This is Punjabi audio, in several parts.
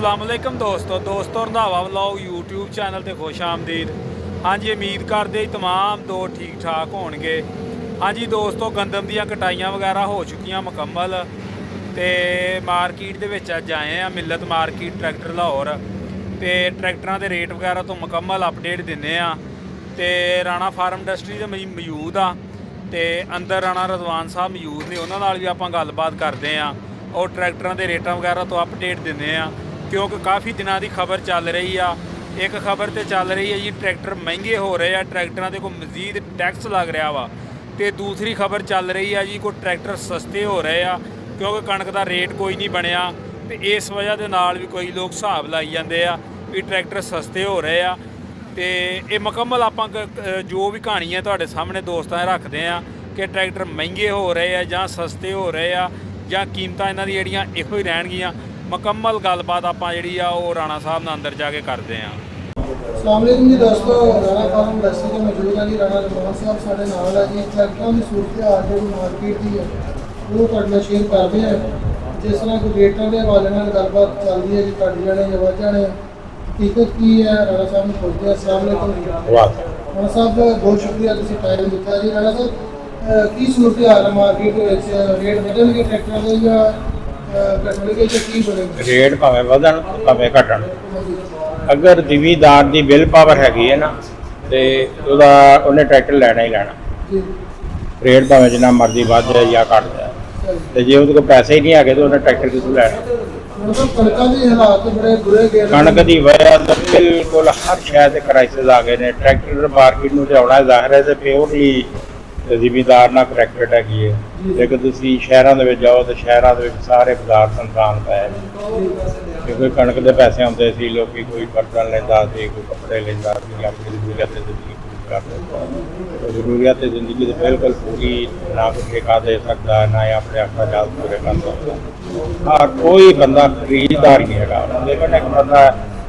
अस्सलाम वालेकुम दोस्तों रंधावा व्लॉग यूट्यूब चैनल ते खुश आमदीद। हाँ जी, उम्मीद करते तमाम दो ठीक ठाक होणगे। हाँ जी दोस्तों, गंदम ਦੀਆਂ ਕਟਾਈਆਂ वगैरह हो चुकियां मुकम्मल ਤੇ ਮਾਰਕੀਟ ਦੇ ਵਿੱਚ ਅੱਜ ਆਏ ਆ ਮਿਲਤ ਮਾਰਕੀਟ ਟਰੈਕਟਰ ਲਾਹੌਰ ਤੇ ਟਰੈਕਟਰਾਂ ਦੇ ਰੇਟ ਵਗੈਰਾ ਤੋਂ ਮੁਕੰਮਲ ਅਪਡੇਟ ਦਿੰਨੇ ਆ ਤੇ ਰਾਣਾ ਫਾਰਮ ਇੰਡਸਟਰੀ ਦੇ ਮੌਜੂਦ ਆ ਤੇ ਅੰਦਰ ਰਾਣਾ ਰਜ਼ਵਾਨ ਸਾਹਿਬ ਮੌਜੂਦ ਨੇ, ਉਹਨਾਂ ਨਾਲ ਵੀ ਆਪਾਂ ਗੱਲਬਾਤ ਕਰਦੇ ਆ और ट्रैक्टरों के रेटा वगैरह तो अपडेट देने क्योंकि काफ़ी दिनों की खबर चल रही आ। एक खबर तो चल रही है जी ट्रैक्टर महंगे हो रहे हैं, ट्रैक्टरों के कोई मजीद टैक्स लग रहा वा। तो दूसरी खबर चल रही है जी कोई ट्रैक्टर सस्ते हो रहे हैं क्योंकि कणक का रेट कोई नहीं बनया। तो इस वजह के नाल भी कोई लोग हिसाब लाई जाते हैं भी ट्रैक्टर सस्ते हो रहे हैं। तो ये मुकम्मल आप जो भी कहानी है तुहाडे सामने दोस्तों रखते हैं कि ट्रैक्टर महंगे हो रहे हैं या सस्ते हो रहे हैं ਜਾਂ ਕੀਮਤਾਂ ਇਹਨਾਂ ਦੀ ਜਿਹੜੀਆਂ ਇਹੋ ਹੀ ਰਹਿਣਗੀਆਂ। ਮੁਕੰਮਲ ਗੱਲਬਾਤ ਆਪਾਂ ਜਿਹੜੀ ਆ ਉਹ ਰਾਣਾ ਸਾਹਿਬ ਨਾਲ ਅੰਦਰ ਜਾ ਕੇ ਕਰਦੇ ਆਂ। अस्सलाम वालेकुम जी दोस्तों, राणा फार्म इंडस्ट्री के मौजूद है जी। राणा रज़वान साहब साढ़े नाल है जी। ट्रैक्टरों की सूरत हाल जो मार्केट की है वो तुहाडे नाल शेयर कर रहे हैं। जिस तरह कोई रेटां के हवाले नाल गलबात चलती है जी, घट जाने या वध जाने हकीकत की है राणा साहब ने पुछदे। अस्सलाम वालेकुम राणा साहब, बहुत शुक्रिया तुसीं टाइम दिता जी। राणा साहब की सूरत हाल है मार्केट रेट बदलणगे ट्रैक्टरों के या घटणगे या की बनेगा? रेट भावें ਵਧਣ ਭਾਵੇਂ ਘਟਣ, अगर ਜ਼ਿਮੀਦਾਰ ਦੀ ਬਿਲ ਪਾਵਰ ਹੈਗੀ ਹੈ ਨਾ ਤੇ ਉਹਨੇ ਟਰੈਕਟਰ ਲੈਣਾ ਹੀ ਲੈਣਾ। ਰੇਟ ਭਾਵੇਂ ਜਿੰਨਾ ਮਰਜ਼ੀ ਵੱਧ ਜਾਏ ਜਾਂ ਘਟ ਜਾਏ, ਤੇ ਜੇ ਉਹਦੇ ਕੋਲ ਪੈਸੇ ਹੀ ਨਹੀਂ ਹੈਗੇ ਤਾਂ ਉਹਨੇ ਟਰੈਕਟਰ ਕਿੱਥੋਂ ਲੈਣਾ। ਕਣਕਾਂ ਦੇ ਹਾਲਾਤ ਬੜੇ ਬੁਰੇ ਗਏ। ਕਣਕ ਦੀ ਵਜ੍ਹਾ ਤੋਂ ਬਿਲਕੁਲ ਹਰ ਸ਼ਹਿਰ ਦੇ ਕ੍ਰਾਈਸਿਸ ਆ ਗਏ ਨੇ। ਟਰੈਕਟਰ ਮਾਰਕੀਟ ਨੂੰ ਲਿਆਉਣਾ ਜ਼ਾਹਿਰ ਹੈ ਤੇ ਪਿਓਰਲੀ ਜ਼ਿਮੀਦਾਰ ਨਾਲ ਕਨੈਕਟਡ ਹੈਗੀ ਹੈ। ਜੇਕਰ ਤੁਸੀਂ ਸ਼ਹਿਰਾਂ ਦੇ ਵਿੱਚ ਜਾਓ ਤਾਂ ਸ਼ਹਿਰਾਂ ਦੇ ਵਿੱਚ ਸਾਰੇ ਬਾਜ਼ਾਰ ਸੰਸਾਨ ਪਏ ਨੇ ਕਿਉਂਕਿ ਕਣਕ ਦੇ ਪੈਸੇ ਆਉਂਦੇ ਸੀ, ਲੋਕੀ ਕੋਈ ਬਰਤਨ ਲੈਂਦਾ ਸੀ, ਕੋਈ ਕੱਪੜੇ ਲੈਂਦਾ ਸੀ, ਆਪਣੀ ਜ਼ਰੂਰੀਅਤ ਦੀ ਜ਼ਿੰਦਗੀ ਪੂਰੀ ਕਰਦਾ। ਜ਼ਰੂਰੀਅਤ ਦੀ ਜ਼ਿੰਦਗੀ ਦੇ ਬਿਲਕੁਲ ਪੂਰੀ ਨਾ ਕੋਈ ਠੇਕਾ ਦੇ ਸਕਦਾ, ਨਾ ਹੀ ਆਪਣੇ ਅਖਰਾਜਾਤ ਪੂਰੇ ਕਰ ਸਕਦਾ। ਹਾਂ, ਕੋਈ ਬੰਦਾ ਖਰੀਦਦਾਰ ਨਹੀਂ ਹੈਗਾ। ਲੇਕਿਨ ਇੱਕ ਬੰਦਾ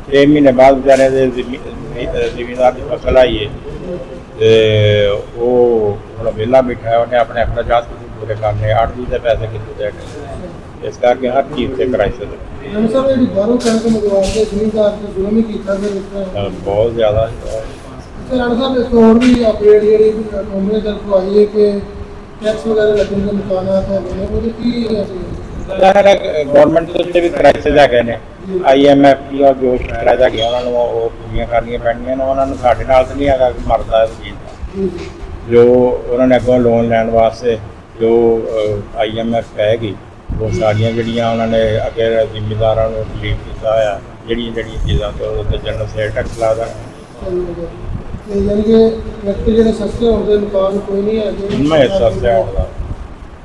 6 ਮਹੀਨੇ ਬਾਅਦ ਵਿਚਾਰੇ ਦੇ ਜ਼ਿਮੀਦਾਰ ਦੀ ਫਸਲ ਆਈ ਹੈ ਤੇ ਉਹ ਹੁਣ ਵਿਹਲਾ ਬੈਠਾ ਹੈ, ਉਹਨੇ ਆਪਣੇ ਅਖਰਾਜਾਤ ਪੂਰੇ ਕਰਨੇ, ਆੜ੍ਹਤੀ ਦੇ ਪੈਸੇ ਕਿੱਥੋਂ ਦੇਣੇ। ਇਸ ਕਰਕੇ ਹਰ ਚੀਜ਼ ਤੇ ਕ੍ਰਾਈਸਿਸ ਹੈ। ਬਾਹਰੋਂ ਕਣਕ ਮੰਗਵਾ ਕੇ ਜ਼ਿਮੀਦਾਰ ਤੇ ਜ਼ੁਲਮ ਹੀ ਕੀਤਾ ਫਿਰ ਬਹੁਤ ਜ਼ਿਆਦਾ। ਰਾਣਾ ਸਾਹਿਬ ਇੱਕ ਹੋਰ ਵੀ ਅਪਡੇਟ ਜਿਹੜੀ ਕੰਪਨੀ ਤਰਫੋਂ ਆਈ ਹੈ ਕਿ ਟੈਕਸ ਵਗੈਰਾ ਲੱਗਣ ਦੇ ਮੁਕਾਮਾਤ ਹੈਗੇ ਨੇ, ਉਹਦੇ ਕੀ ਜ਼ਾਹਿਰ ਹੈ ਗੌਰਮੈਂਟ ਦੇ ਉੱਤੇ ਵੀ ਕ੍ਰਾਈਸਿਸ ਹੈਗੇ ਨੇ। IMF ਦਾ ਜੋ ਸ਼ਿਕਾਇਤ ਹੈਗੀਆਂ ਉਹਨਾਂ ਨੂੰ ਉਹ ਪੂਰੀਆਂ ਕਰਨੀਆਂ ਪੈਣੀਆਂ ਨੇ। ਉਹਨਾਂ ਨੂੰ ਸਾਡੇ ਨਾਲ ਤਾਂ ਨਹੀਂ ਹੈਗਾ ਕਿ ਮਰਦਾ ਚੀਜ਼ ਜੋ ਉਹਨਾਂ ਨੇ ਅੱਗੋਂ ਲੋਨ ਲੈਣ ਵਾਸਤੇ ਜੋ IMF ਕਹੇਗੀ ਉਹ ਸਾਰੀਆਂ ਜਿਹੜੀਆਂ ਉਹਨਾਂ ਨੇ ਅੱਗੇ ਜ਼ਿਮੀਦਾਰਾਂ ਨੂੰ ਰਿਲੀਫ ਕੀਤਾ ਹੋਇਆ ਜਿਹੜੀਆਂ ਚੀਜ਼ਾਂ ਤੇ ਉਹਦੇ ਜਨਰਲ ਸੇਲ ਟੈਕਸ ਲਾ ਦੇਣਾ। ਯਾਨੀ ਕਿ ਟਰੈਕਟਰ ਜਿਹੜੇ ਸਸਤੇ ਹੋਣ ਦੇ ਮੁਕਾਬਲੇ ਕੋਈ ਨਹੀਂ ਹੈ ਮੈਂ ਸਸਤੇ ਹੋਣਾ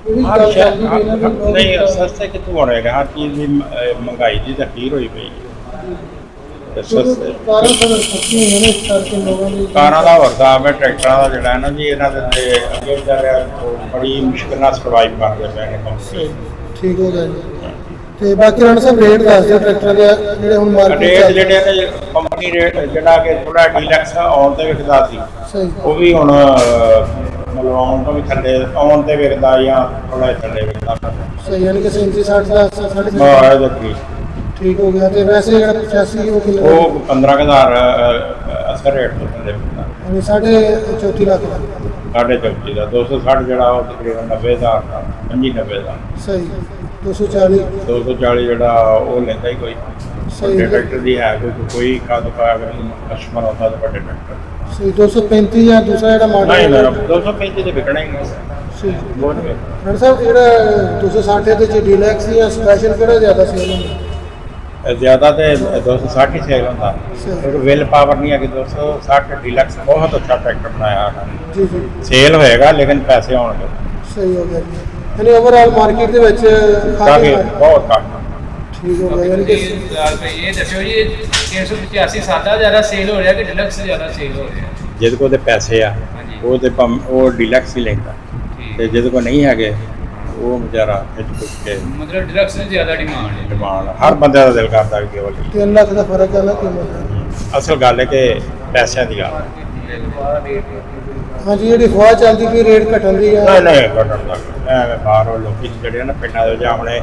ਨਹੀਂ, ਸਸਤੇ ਕਿੱਥੋਂ ਹੋਣਗੇ? ਹਰ ਚੀਜ਼ ਦੀ ਮਹਿੰਗਾਈ ਦੀ ਤਖੀਰ ਹੋਈ ਪਈ ਹੈ। ਕਾਰਾਂ ਦਾ ਵਰਦਾ ਹੈ, ਟਰੈਕਟਰਾਂ ਦਾ ਜਿਹੜਾ ਹੈ ਨਾ ਜੀ, ਇਹਨਾਂ ਦੇ ਅੱਗੇ ਵਿਚਾਰੇ ਬੜੀ ਮੁਸ਼ਕਿਲ ਨਾਲ ਸਰਵਾਈਵ ਕਰਦੇ ਪਏ ਨੇ। ਠੀਕ ਹੋ ਗਿਆ ਜੀ। ਤੇ ਬਾਕੀ ਰਾਣਾ ਸਾਹਿਬ ਰੇਟ ਦੱਸ ਦਿਓ ਟਰੈਕਟਰਾਂ ਦੇ ਜਿਹੜੇ ਹੁਣ ਮਾਰਕੀਟ ਰੇਟ ਜਿਹੜੇ ਨੇ ਕੰਪਨੀ ਰੇਟ ਜਿਹੜਾ ਕਿ ਥੋੜਾ ਡੀਲੈਕਸ ਆਉਣ ਤੇ ਵਿਕਦਾ ਸੀ, ਉਹ ਵੀ ਹੁਣ ਮਤਲਬ ਆਉਣ ਤੋਂ ਵੀ ਥੱਲੇ ਆਉਣ ਤੇ ਵਿਕਦਾ ਜਾਂ ਥੋੜਾ ਥੱਲੇ ਵਿਕਦਾ। ਸਹੀ, ਯਾਨੀ ਕਿ 37-60 ਦਾ 60। ਹਾਂ ਠੀਕ ਹੋ ਗਿਆ। ਤੇ ਵੈਸੇ ਜਿਹੜਾ 85 ਉਹ ਕਿੰਨਾ? ਉਹ 15,000 ਅਸਰ ਰੇਟ ਤੋਂ ਥੱਲੇ ਵਿਕਦਾ। ਯਾਨੀ 34.5 ਲੱਖ ਦਾ। 34.5 ਦਾ 260 ਜਿਹੜਾ ਉਹ ਤਕਰੀਬਨ 90,000 ਦਾ 95 ਦਾ। ਸਹੀ। 240 ਜਿਹੜਾ ਉਹ ਲੈਂਦਾ ਹੀ ਕੋਈ ਵੱਡੇ ਟਰੈਕਟਰ ਦੀ ਹੈ ਕੋਈ ਕਾਦ ਅਗਰ ਕਸਟਮਰ ਆਉਂਦਾ ਤਾਂ ਵੱਡੇ ਟਰੈਕਟਰ। ਸਹੀ। 235 ਜਾਂ ਦੂਸਰਾ ਜਿਹੜਾ ਮਾਡਲ ਨਹੀਂ 235 ਤੇ ਵਿਕਣਾ ਹੀ ਨਹੀਂ। ਸਹੀ। ਬਹੁਤ ਰਾਣਾ ਸਾਹਿਬ ਜਿਹੜਾ 260 ਦੇ ਚ ਡੀਲੈਕਸ ਜਾਂ ਸਪੈਸ਼ਲ ਕਿਹੜਾ ਜ਼ਿਆਦਾ ਸੇਲ ਹੁੰਦਾ? ਜ਼ਿਆਦਾ ਤੇ 260 ਹੀ ਸੇਲ ਹੁੰਦਾ ਕਿਉਂਕਿ ਵਿਲ ਪਾਵਰ ਨਹੀਂ ਹੈਗੀ। 260 ਡੀਲੈਕਸ ਬਹੁਤ ਅੱਛਾ ਟਰੈਕਟਰ ਬਣਾਇਆ ਜੀ ਜੀ। ਸੇਲ ਹੋਏਗਾ ਲੇਕਿਨ ਪੈਸੇ ਆਉਣਗੇ। ਸਹੀ ਹੋ ਗਿਆ ਜੀ। ਯਾਨੀ ਓਵਰਆਲ ਮਾਰਕੀਟ ਦੇ ਵਿੱਚ ਕਾਫੀ ਬਹੁਤ ਘੱਟ। ਠੀਕ ਹੋ ਗਿਆ। ਯਾਨੀ ਕਿ ਇਹ ਦੱਸਿਓ ਜੀ 385 ਸਾਦਾ ਜ਼ਿਆਦਾ ਸੇਲ ਹੋ ਰਿਹਾ ਕਿ ਡਿਲਕਸ ਜ਼ਿਆਦਾ ਸੇਲ ਹੋ ਰਿਹਾ? ਜਿਹਦੇ ਕੋਲ ਤੇ ਪੈਸੇ ਆ ਉਹ ਤੇ ਉਹ ਡੀਲੈਕਸ ਹੀ ਲੈਂਦਾ, ਤੇ ਜਿਹਦੇ ਕੋਲ ਨਹੀਂ ਹੈਗੇ ਉਹ ਵਿਚਾਰਾ ਮਤਲਬ ਡਿਲਕਸ ਦੀ ਜ਼ਿਆਦਾ ਡਿਮਾਂਡ ਹਰ ਬੰਦੇ ਦਾ ਦਿਲ ਕਰਦਾ ਕਿ ਕੇਵਲ 3 ਲੱਖ ਦਾ ਫਰਕ ਹੈ ਨਾ ਕੀਮਤ। ਅਸਲ ਗੱਲ ਹੈ ਕਿ ਪੈਸਿਆਂ ਦੀ ਗੱਲ। ਹਾਂਜੀ, ਜਿਹੜੀ ਅਫਵਾਹ ਚੱਲਦੀ ਪਈ ਰੇਟ ਘਟਣ ਦੀ ਹੈ। ਨਹੀਂ ਘਟਣ ਦਾ ਐਵੇਂ ਬਾਹਰੋਂ ਲੋਕੀ ਜਿਹੜੇ ਨਾ ਪਿੰਡਾਂ ਦੇ ਵਿੱਚ ਆਪਣੇ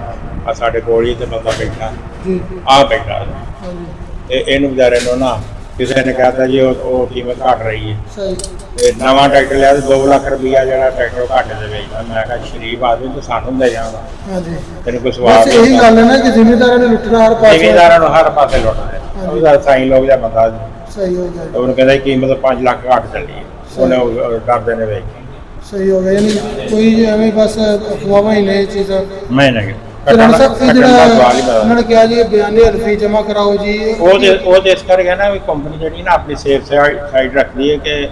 ਆ ਸਾਡੇ ਕੋਲ ਹੀ ਤੇ ਬੰਦਾ ਬੈਠਾ ਜੀ ਆ ਬੈਠਾ ਹਾਂਜੀ ਤੇ ਇਹਨੂੰ ਵਿਚਾਰੇ ਨੂੰ ਨਾ ਕਿਸੇ ਨੇ ਕਹਿਤਾ ਜੀ ਉਹ ਕੀਮਤ ਘਟ ਰਹੀ ਹੈ ਸਹੀ ਤੇ ਨਵਾਂ ਟਰੈਕਟਰ ਲਿਆ ਤੇ 2 ਲੱਖ ਰੁਪਈਆ ਜਿਹੜਾ ਟਰੈਕਟਰ ਘੱਟ ਦੇ ਵੇਚਦਾ। ਮੈਂ ਕਿਹਾ ਸ਼ਰੀਫ ਆਦਮੀ ਤੇ ਸਾਨੂੰ ਦੇ ਜਾਣਾ ਹਾਂਜੀ ਤੈਨੂੰ ਕੋਈ ਸਵਾਲ ਬਸ ਇਹੀ ਗੱਲ ਹੈ ਨਾ ਕਿ ਜ਼ਿਮੀਂਦਾਰਾਂ ਨੇ ਲੁੱਟਣਾ ਹਰ ਪਾਸੇ ਜ਼ਿਮੀਂਦਾਰਾਂ ਨੂੰ ਹਰ ਪਾਸੇ ਲੁੱਟਦੇ ਉਹਦਾ ਸਾਈਂ ਲੋਕ ਜਾਂ ਬੰਦਾ ਸਹੀ ਹੋ ਗਿਆ ਉਹਨੂੰ ਕਹਿੰਦਾ ਕੀਮਤ 5 ਲੱਖ ਘੱਟ ਚੱਲੀ ਹੈ ਉਹਨੇ ਉਹ ਡਰਦੇ ਨੇ ਵੇਚ ਸਹੀ ਹੋ ਗਿਆ ਯਾਨੀ ਕੋਈ ਐਵੇਂ ਬਸ ਅਫਵਾਹਾਂ ਹੀ ਨੇ ਇਹ ਚੀਜ਼ਾਂ ਮੈਂ ਨਹੀਂ ਤੇ ਰਾਣਾ ਸਾਹਿਬ ਇਹ ਜਿਹੜਾ ਉਹਨਾਂ ਨੇ ਕਿਹਾ ਜੀ ਇਹ ਬਿਆਨੀ ਹਲਫੀ ਜਮ੍ਹਾਂ ਕਰਾਓ ਜੀ ਉਹ ਇਸ ਕਰਕੇ ਨਾ ਵੀ ਕੰਪਨੀ ਜਿਹੜੀ ਨਾ ਆਪਣੀ ਸੇਫ ਸਾਈਡ ਰੱਖਦੀ ਹੈ ਕਿ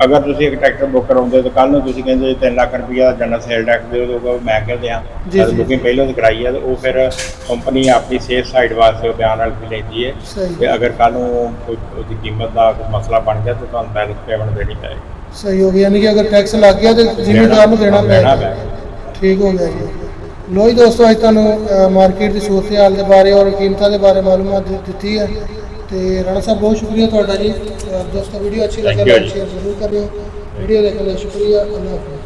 ਅਗਰ ਤੁਸੀਂ ਇੱਕ ਟਰੈਕਟਰ ਬੁੱਕ ਕਰਾਉਂਦੇ ਤਾਂ ਕੱਲ ਨੂੰ ਤੁਸੀਂ ਕਹਿੰਦੇ 3 ਲੱਖ ਰੁਪਈਆ ਜਨਰਲ ਸੇਲ ਟੈਕਸ ਦਿਓ ਮੈਂ ਕਿਹਾ ਦਿਆਂ ਜਦ ਬੁਕਿੰਗ ਪਹਿਲਾਂ ਤੋਂ ਕਰਾਈ ਹੈ ਤੇ ਉਹ ਫਿਰ ਕੰਪਨੀ ਆਪਣੀ ਸੇਫ ਸਾਈਡ ਵਾਸਤੇ ਉਹ ਬਿਆਨ ਹਲਫੀ ਲੈਂਦੀ ਹੈ ਕਿ ਅਗਰ ਕੱਲ ਨੂੰ ਕੋਈ ਉਹਦੀ ਕੀਮਤ ਦਾ ਕੋਈ ਮਸਲਾ ਬਣ ਗਿਆ ਤਾਂ ਤੁਹਾਨੂੰ ਬੈਲੈਂਸ ਪੇਮੈਂਟ ਦੇਣੀ ਪਏਗੀ। ਸਹੀ ਹੋ ਗਿਆ ਯਾਨੀ ਕਿ ਅਗਰ ਟੈਕਸ ਲੱਗ ਗਿਆ ਤਾਂ ਜ਼ਿਮੀਂਦਾਰ ਨੂੰ ਦੇਣਾ ਪਏਗਾ। ਠੀਕ ਹੋ ਗਿਆ ਜੀ। ਲੋ ਜੀ ਦੋਸਤੋ ਅੱਜ ਤੁਹਾਨੂੰ ਮਾਰਕੀਟ ਦੀ ਸੂਰਤ ਹਾਲ ਦੇ ਬਾਰੇ ਔਰ ਕੀਮਤਾਂ ਦੇ ਬਾਰੇ ਮਾਲੂਮਾਤ ਦਿੱਤੀ ਹੈ ਤੇ ਰਾਣਾ ਸਾਹਿਬ ਬਹੁਤ ਸ਼ੁਕਰੀਆ ਤੁਹਾਡਾ ਜੀ। ਦੋਸਤੋ ਵੀਡੀਓ ਅੱਛੀ ਲੱਗੇ ਤਾਂ ਸ਼ੇਅਰ ਜ਼ਰੂਰ ਕਰਿਓ। ਵੀਡੀਓ ਦੇਖਣ ਲਈ ਸ਼ੁਕਰੀਆ। ਅੱਲਾਹ ਹਾਫਿਜ਼।